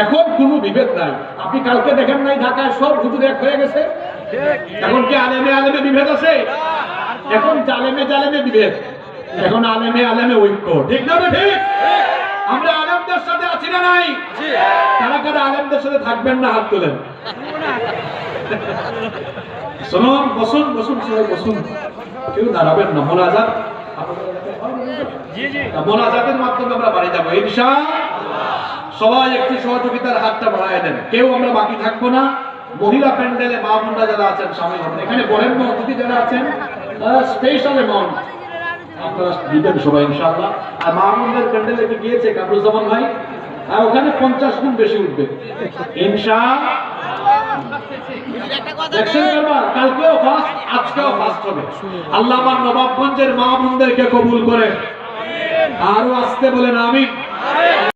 এখন কোনো বিভেদ নাই। আপনি কালকে দেখেন নাই ঢাকায় সব হুজুর এক হয়ে গেছে? এখন কি আলেমে আলেমে বিভেদ আছে? এখন জালেমে জালেমে বিভেদ, এখন আলেমে আলেমে ঐক্য। ঠিক না? ঠিক। আমরা আলেমদের সাথে আছি না নাই? কারা কারা আলেমদের সাথে থাকবেন না হাত তোলেন। শুনুন, বসুন বসুন সবাই বসুন, কেউ দাঁড়াবেন না। মোনাজাত মোনাজাতের মাধ্যমে আমরা বাড়ি যাবো ইনশাআল্লাহ। সবাই একটু সহযোগিতার হাতটা বাড়ায় দেন, কেউ আমরা বাকি থাকবো না। মহিলা প্যান্ডেলে মা বোনরা যারা আছেন সামিল হবেন, এখানে বরেণ্য অতিথি যারা আছেন স্পেশাল অ্যামাউন্ট আপনারা দিবেন সবাই ইনশাআল্লাহ। আর মা বোনদের প্যান্ডেলে কি গিয়েছে কামরুজ্জামান ভাই? আর ওখানে 50 গুণ বেশি উঠবে ইনশাআল্লাহ। কালকেও ফাস্ট, আজকেও ফাস্ট হবে। আল্লাহ আমার নবাবগঞ্জের মা বোনদেরকে কবুল করে। আরো আসতে বলেন আমিন।